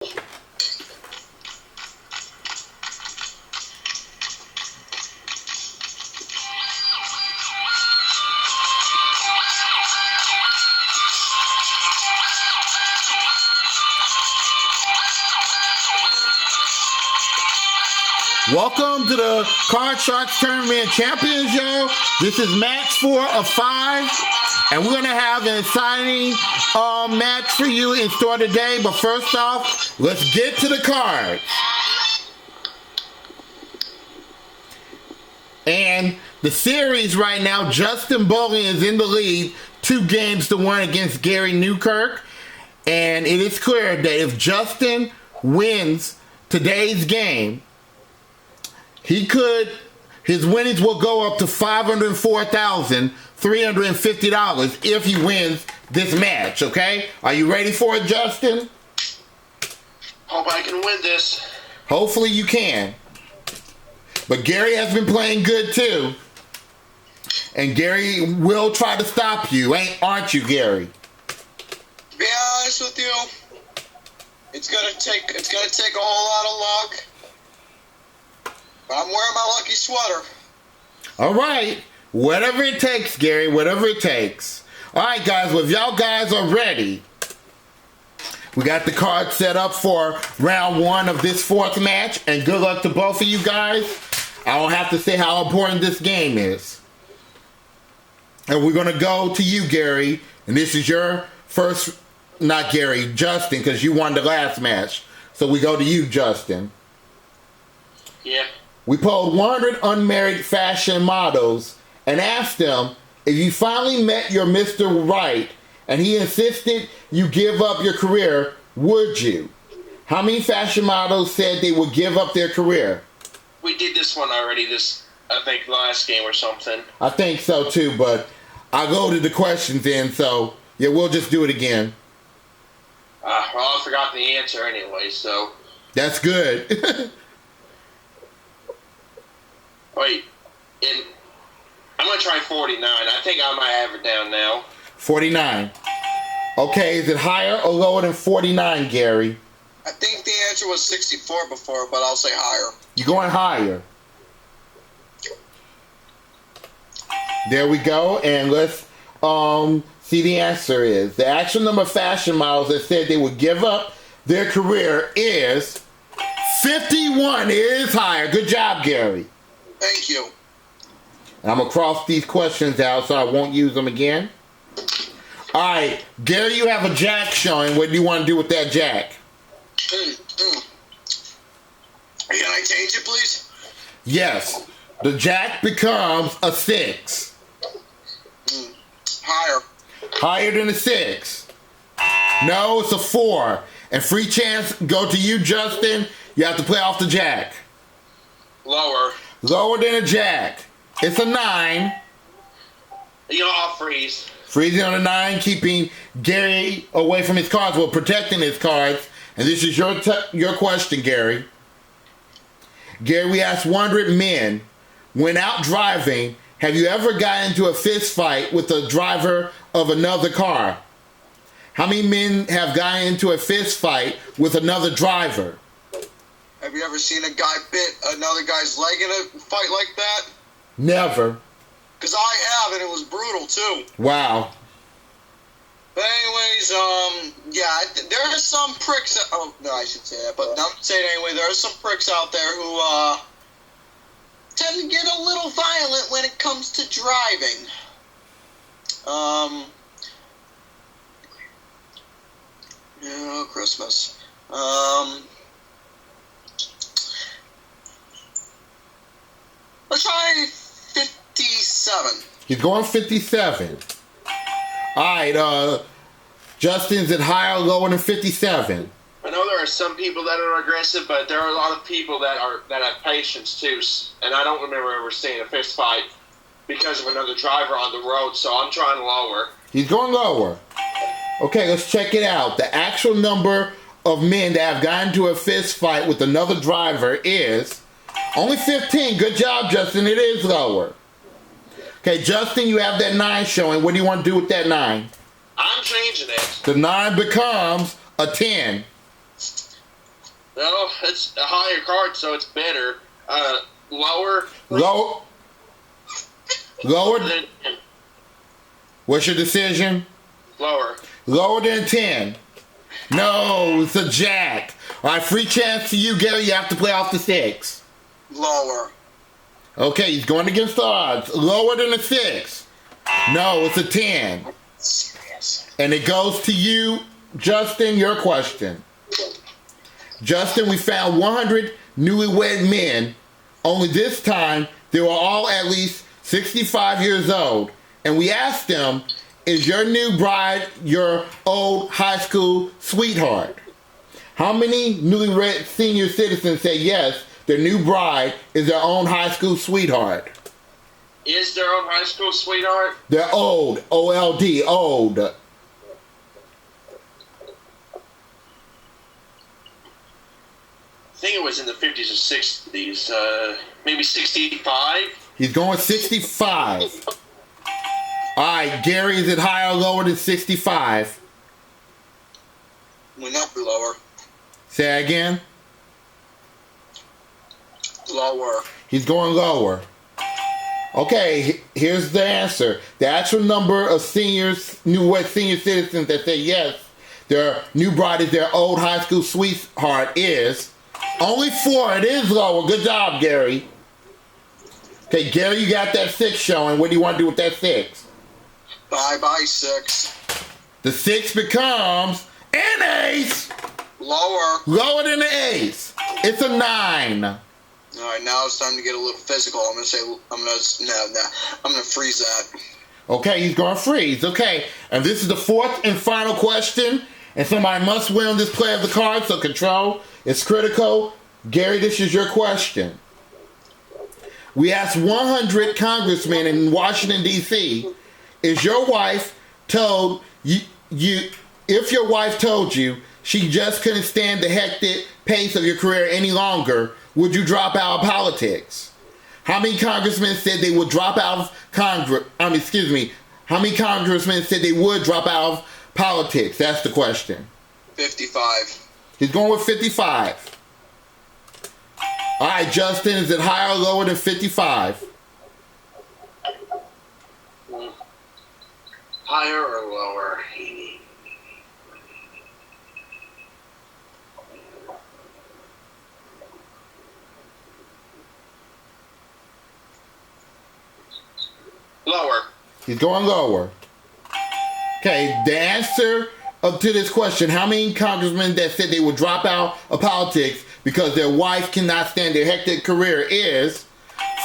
Welcome to the Card Sharks Tournament Champions Show. This is match 4 of 5, and we're going to have an exciting match for you in store today. But first off, let's get to the cards. And the series right now, Justin Bowling is in the lead, 2-1 against Gary Newkirk. And it is clear that if Justin wins today's game, his winnings will go up to $504,350 if he wins this match, okay? Are you ready for it, Justin? Hope I can win this. Hopefully you can. But Gary has been playing good too. And Gary will try to stop you, aren't you, Gary? To be honest with you, it's gonna take a whole lot of luck. But I'm wearing my lucky sweater. All right. Whatever it takes, Gary. Whatever it takes. All right, guys. Well, if y'all guys are ready, we got the card set up for round 1 of this 4th match. And good luck to both of you guys. I don't have to say how important this game is. And we're going to go to you, Gary. And this is your first, not Gary, Justin, because you won the last match. So we go to you, Justin. Yeah. We polled 100 unmarried fashion models and asked them, if you finally met your Mr. Right and he insisted you give up your career, would you? How many fashion models said they would give up their career? We did this one already, I think last game or something. I think so too, but I loaded the questions in, so yeah, we'll just do it again. Well, I forgot the answer anyway, so. That's good. Wait, I'm going to try 49. I think I might have it down now. 49. Okay, is it higher or lower than 49, Gary? I think the answer was 64 before, but I'll say higher. You're going higher. There we go, and let's see the answer is. The actual number of fashion models that said they would give up their career is 51. It is higher. Good job, Gary. Thank you. I'm going to cross these questions out so I won't use them again. All right, Gary, you have a jack showing. What do you want to do with that jack? Can I change it, please? Yes. The jack becomes a 6. Higher. Higher than a 6. No, it's a 4. And free chance go to you, Justin. You have to play off the jack. Lower. Lower than a jack. It's a 9. You know, I'll freeze. Freezing on a 9, keeping Gary away from his cards, well, protecting his cards. And this is your question, Gary. Gary, we asked 100 men, when out driving, have you ever gotten into a fist fight with the driver of another car? How many men have gotten into a fist fight with another driver? Have you ever seen a guy bit another guy's leg in a fight like that? Never. Because I have, and it was brutal, too. Wow. But anyways, yeah, there are some pricks, oh, no, I should say that, but I'm saying anyway, there are some pricks out there who, tend to get a little violent when it comes to driving. Christmas. Let's try 57. He's going 57. All right, Justin's at higher or lower than 57? I know there are some people that are aggressive, but there are a lot of people that have patience too. And I don't remember ever seeing a fist fight because of another driver on the road. So I'm trying lower. He's going lower. Okay, let's check it out. The actual number of men that have gotten into a fist fight with another driver is only 15. Good job, Justin. It is lower. Okay, Justin, you have that 9 showing. What do you want to do with that 9? I'm changing it. The 9 becomes a 10. No, it's a higher card, so it's better. Lower. Lower. Lower. Than, What's your decision? lower. Lower than 10. No, it's a jack. All right, free chance to you, Gary. You have to play off the 6. Lower. Okay, he's going against the odds. Lower than a 6. No, it's a 10. Serious. And it goes to you, Justin, your question. Justin, we found 100 newlywed men. Only this time, they were all at least 65 years old. And we asked them, is your new bride your old high school sweetheart? How many newlywed senior citizens say yes, their new bride is their own high school sweetheart? Is their own high school sweetheart? They're old, O-L-D, old. I think it was in the 50s or 60s. Maybe 65? He's going 65. All right, Gary, is it higher or lower than 65? Went up lower. Say that again. Lower. He's going lower. Okay, here's the answer. The actual number of seniors, newlywed senior citizens that say yes, their new bride is their old high school sweetheart is only 4. It is lower. Good job, Gary. Okay, Gary, you got that 6 showing. What do you want to do with that 6? Bye-bye, 6. The 6 becomes an ace. Lower. Lower than the ace. It's a 9. All right, now it's time to get a little physical. I'm gonna freeze that. Okay, he's going to freeze. Okay, and this is the 4th and final question. And somebody must win this play of the card, so control is critical. Gary, this is your question. We asked 100 congressmen in Washington, D.C., is your wife told you, if your wife told you she just couldn't stand the hectic pace of your career any longer, would you drop out of politics? How many congressmen said they would drop out of Congress? How many congressmen said they would drop out of politics? That's the question. 55. He's going with 55. All right, Justin, is it higher or lower than 55? Higher or lower? Lower. He's going lower. Okay, the answer to this question, how many congressmen that said they would drop out of politics because their wife cannot stand their hectic career is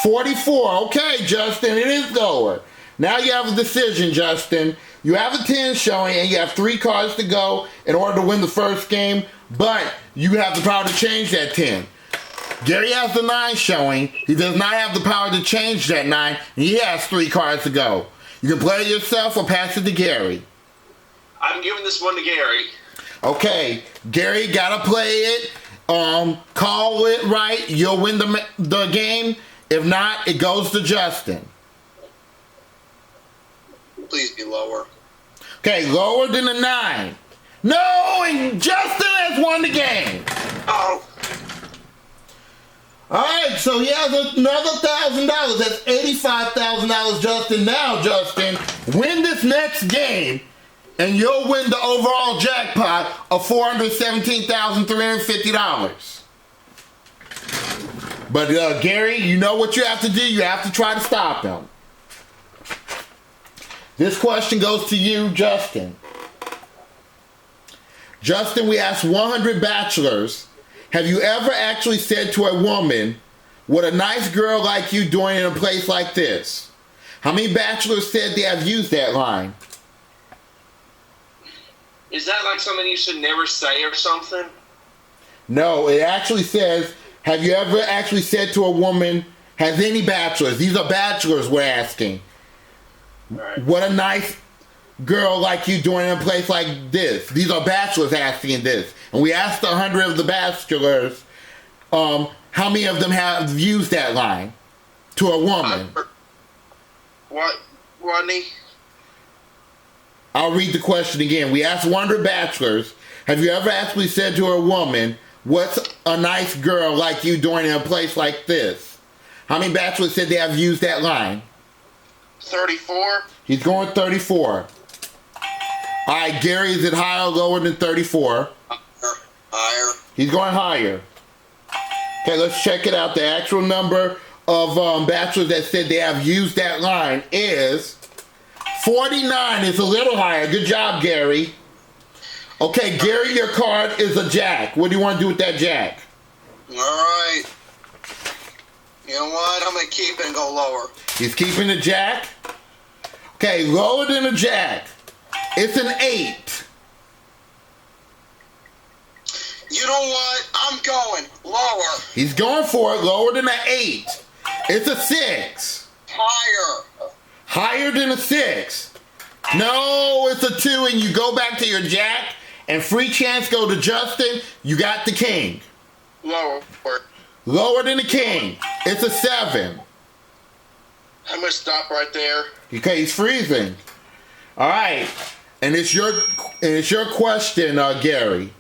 44. Okay, Justin, it is lower. Now you have a decision, Justin. You have a 10 showing and you have 3 cards to go in order to win the first game, but you have the power to change that 10. Gary has the 9 showing. He does not have the power to change that 9. And he has 3 cards to go. You can play it yourself or pass it to Gary. I'm giving this one to Gary. Okay, Gary, gotta play it. Call it right. You'll win the game. If not, it goes to Justin. Please be lower. Okay, lower than a 9. No, and Justin has won the game. Oh. All right, so he has another $1,000. That's $85,000, Justin. Now, Justin, win this next game, and you'll win the overall jackpot of $417,350. But Gary, you know what you have to do. You have to try to stop him. This question goes to you, Justin. Justin, we asked 100 bachelors, have you ever actually said to a woman, what a nice girl like you doing in a place like this? How many bachelors said they have used that line? Is that like something you should never say or something? No, it actually says, have you ever actually said to a woman, has any bachelors, these are bachelors we're asking, Right. what a nice girl like you doing in a place like this? These are bachelors asking this. And we asked 100 of the bachelors, how many of them have used that line to a woman? What, Rodney? I'll read the question again. We asked 100 bachelors, have you ever actually said to a woman, what a nice girl like you doing in a place like this? How many bachelors said they have used that line? 34. He's going 34. All right, Gary, is it higher or lower than 34? Higher. He's going higher. Okay, let's check it out. The actual number of bachelors that said they have used that line is 49. It's a little higher. Good job, Gary. Okay, Gary, your card is a jack. What do you want to do with that jack? All right. You know what? I'm going to keep it and go lower. He's keeping the jack. Okay, lower than a jack. It's an 8. You know what? I'm going lower. He's going for it, lower than an 8. It's a 6. Higher. Higher than a 6. No, it's a 2, and you go back to your jack, and free chance go to Justin. You got the king. Lower. Lower than the king. It's a 7. I'm going to stop right there. Okay, he's freezing. All right, and it's your question, Gary.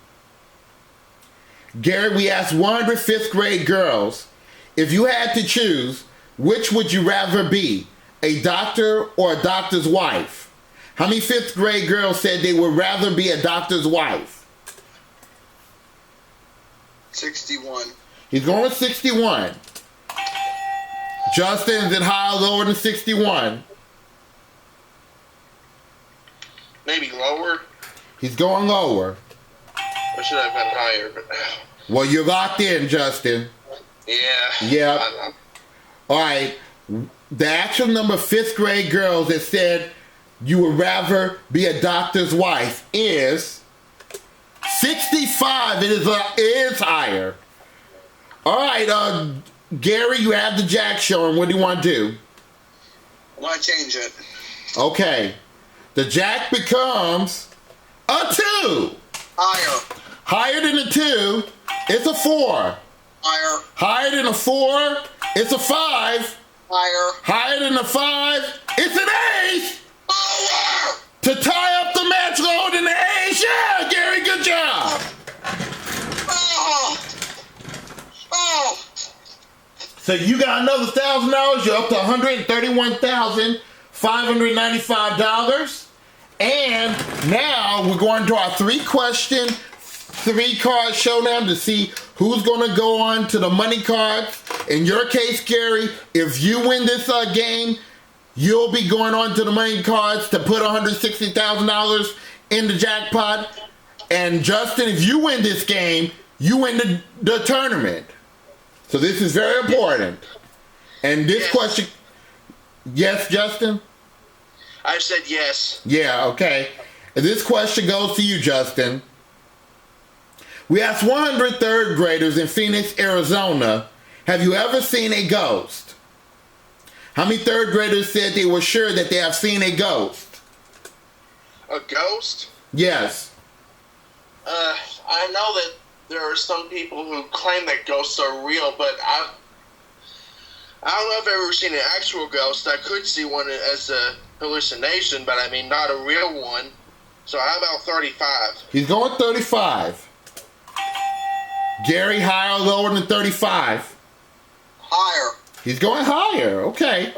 Gary, we asked 100 fifth grade girls, if you had to choose, which would you rather be, a doctor or a doctor's wife? How many fifth grade girls said they would rather be a doctor's wife? 61. He's going with 61. Justin, is it higher or lower than 61? Maybe lower. He's going lower. Or should I have been higher? But Well, you're locked in, Justin. yeah. Yeah. All right. The actual number of fifth grade girls that said you would rather be a doctor's wife is 65. It is higher. All right, Gary, you have the jack showing. What do you want to do? I want to change it. Okay. The jack becomes a 2. Higher. Higher than a 2, it's a 4. Higher. Higher than a 4, it's a 5. Higher. Higher than a 5, it's an 8. Lower. To tie up the match, lower than the 8. Yeah, Gary, good job. Oh. Oh. So you got another $1,000. You're up to $131,595. And now we're going to our 3-question, 3-card showdown to see who's going to go on to the money cards. In your case, Gary, if you win this game, you'll be going on to the money cards to put $160,000 in the jackpot. And Justin, if you win this game, you win the tournament. So this is very important. And this question, yes, Justin? I said yes. Yeah, okay. And this question goes to you, Justin. We asked 100 third graders in Phoenix, Arizona, have you ever seen a ghost? How many third graders said they were sure that they have seen a ghost? A ghost? Yes. I know that there are some people who claim that ghosts are real, but I don't know if I've ever seen an actual ghost. I could see one as a hallucination, but I mean not a real one. So how about 35? He's going 35. Gary, higher or lower than 35? Higher. He's going higher. Okay.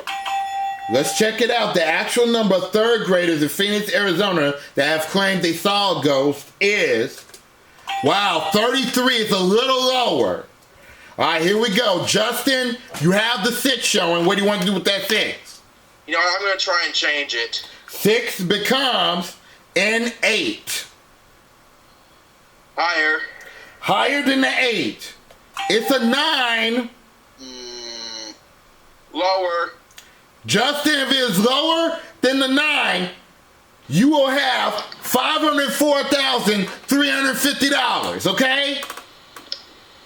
Let's check it out. The actual number of third graders in Phoenix, Arizona that have claimed they saw a ghost is, wow, 33. It's a little lower. All right, here we go. Justin, you have the 6 showing. What do you want to do with that 6? You know what? I'm going to try and change it. 6 becomes an 8. Higher. Higher than the 8. It's a 9. Lower. Justin, if it is lower than the 9, you will have $504,350, okay?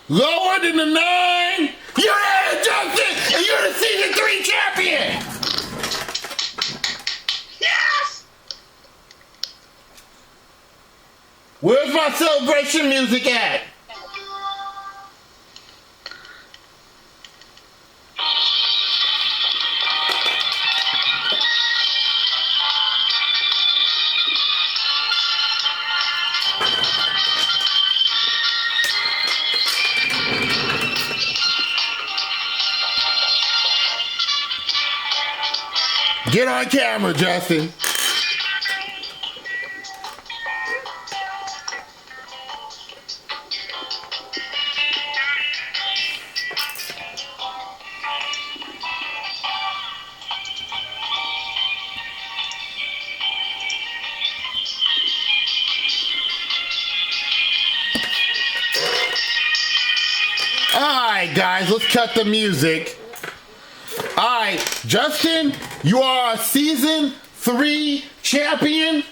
Lower than the 9, you're it, Justin, and you're the season 3 champion! Yes! Where's my celebration music at? Get on camera, Justin. Alright, guys, let's cut the music. Alright, Justin, you are a season 3 champion.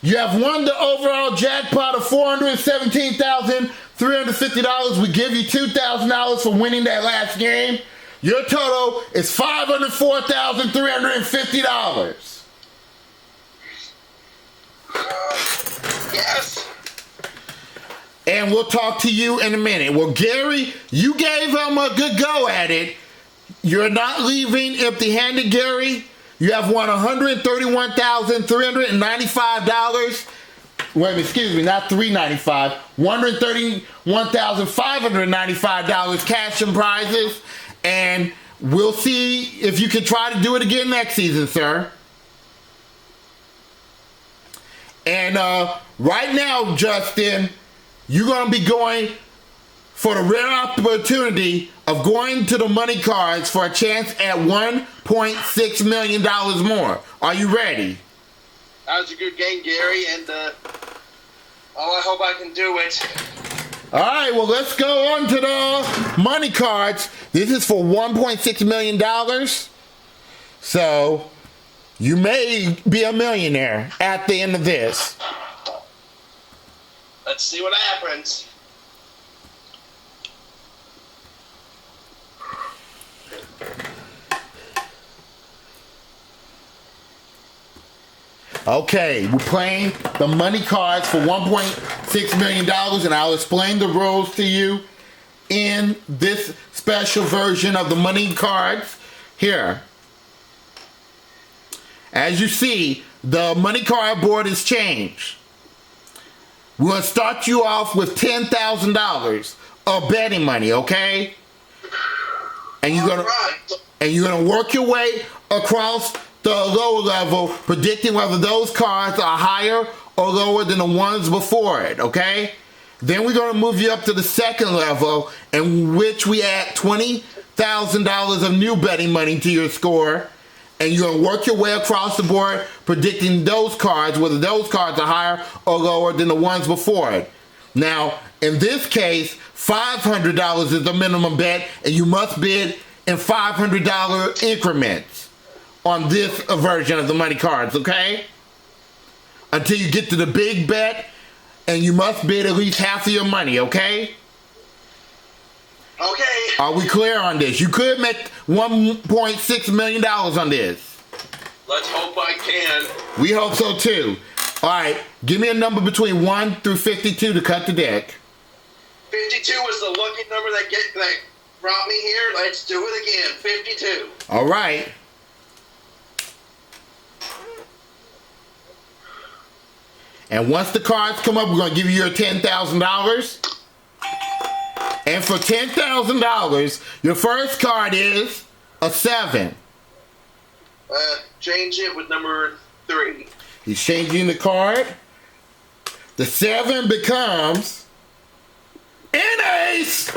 You have won the overall jackpot of $417,350. We give you $2,000 for winning that last game. Your total is $504,350. Yes. And we'll talk to you in a minute. Well, Gary, you gave him a good go at it. You're not leaving empty-handed, Gary. You have won $131,395. Wait, excuse me, not $395. $131,595 cash and prizes. And we'll see if you can try to do it again next season, sir. And right now, Justin, you're going to be going for the rare opportunity of going to the money cards for a chance at $1.6 million more. Are you ready? That was a good game, Gary, and I hope I can do it. All right, well, let's go on to the money cards. This is for $1.6 million. So you may be a millionaire at the end of this. Let's see what happens. Okay, we're playing the money cards for $1.6 million, and I'll explain the rules to you in this special version of the money cards here. As you see, the money card board has changed. We're going to start you off with $10,000 of betting money, okay? And you're going to work your way across the lower level, predicting whether those cards are higher or lower than the ones before it, okay? Then we're going to move you up to the second level, in which we add $20,000 of new betting money to your score. And you're going to work your way across the board, predicting those cards, whether those cards are higher or lower than the ones before it. Now, in this case, $500 is the minimum bet, and you must bid in $500 increments on this version of the money cards, okay? Until you get to the big bet, and you must bid at least half of your money, okay? Okay. Are we clear on this? You could make $1.6 million on this. Let's hope I can. We hope so too. All right, give me a number between 1 through 52 to cut the deck. 52 was the lucky number that brought me here. Let's do it again. 52. All right. And once the cards come up, we're going to give you your $10,000. And for $10,000, your first card is a 7. Change it with number 3. He's changing the card. The 7 becomes an ace.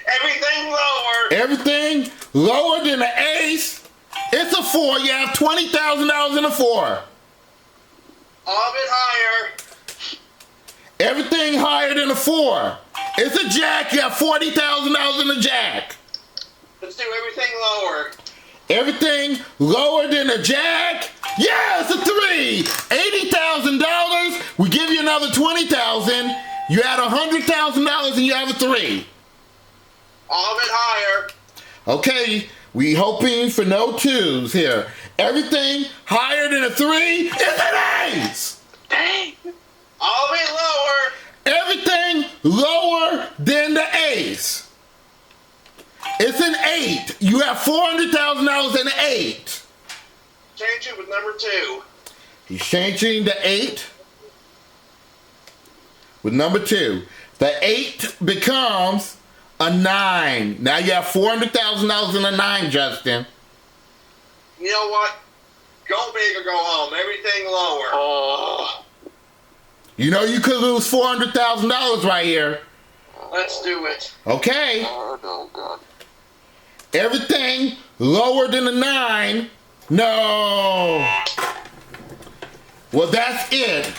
Everything lower. Everything lower than an ace. It's a 4. You have $20,000 in a 4. All of it higher. Everything higher than a 4. It's a jack. You have $40,000 in a jack. Let's do everything lower. Everything lower than a jack? Yeah, it's a 3. $80,000. We give you another $20,000. You add $100,000 and you have a 3. All of it higher. Okay, we hoping for no 2s here. Everything higher than a 3 is an ace. Dang. All of it lower. Everything lower than the ace. It's an 8. You have $400,000 in an 8. Change it with number 2. He's changing the 8 with number 2. The 8 becomes a 9. Now you have $400,000 in a 9, Justin. You know what? Go big or go home. Everything lower. Oh. You know you could lose $400,000 right here. Let's do it. Okay. Oh, no, God. Everything lower than a 9. No. Well, that's it.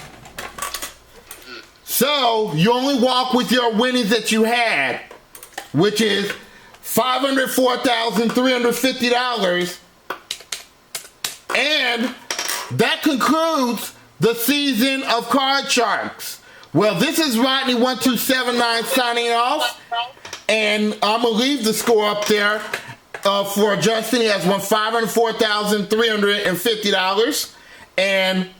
So, you only walk with your winnings that you had, which is $504,350. And that concludes the season of Card Sharks. Well, this is Rodney1279 signing off. And I'm going to leave the score up there for Justin. He has won $504,350. And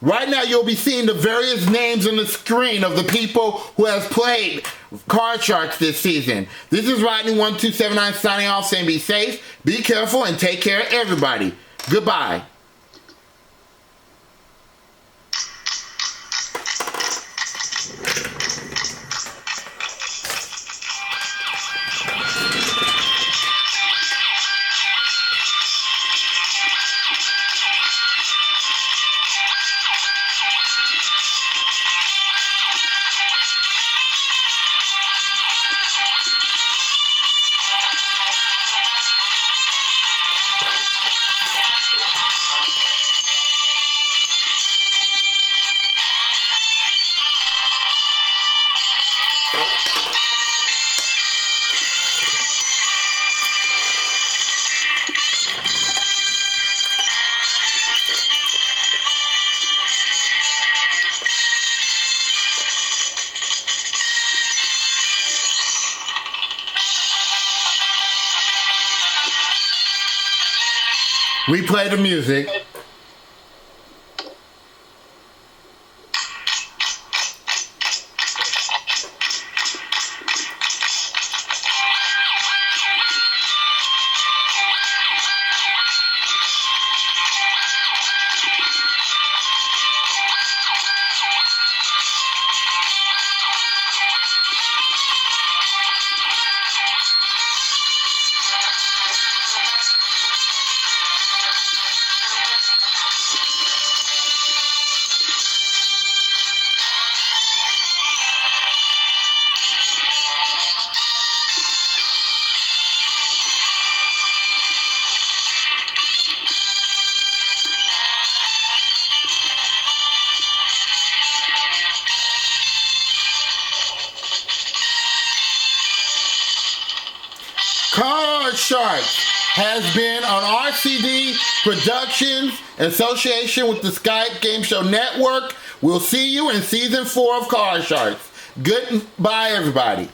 right now you'll be seeing the various names on the screen of the people who have played Card Sharks this season. This is Rodney1279 signing off, saying be safe, be careful, and take care of everybody. Goodbye. Replay the music. Card Sharks has been on RCD Productions in association with the Skype Game Show Network. We'll see you in season 4 of Card Sharks. Goodbye, everybody.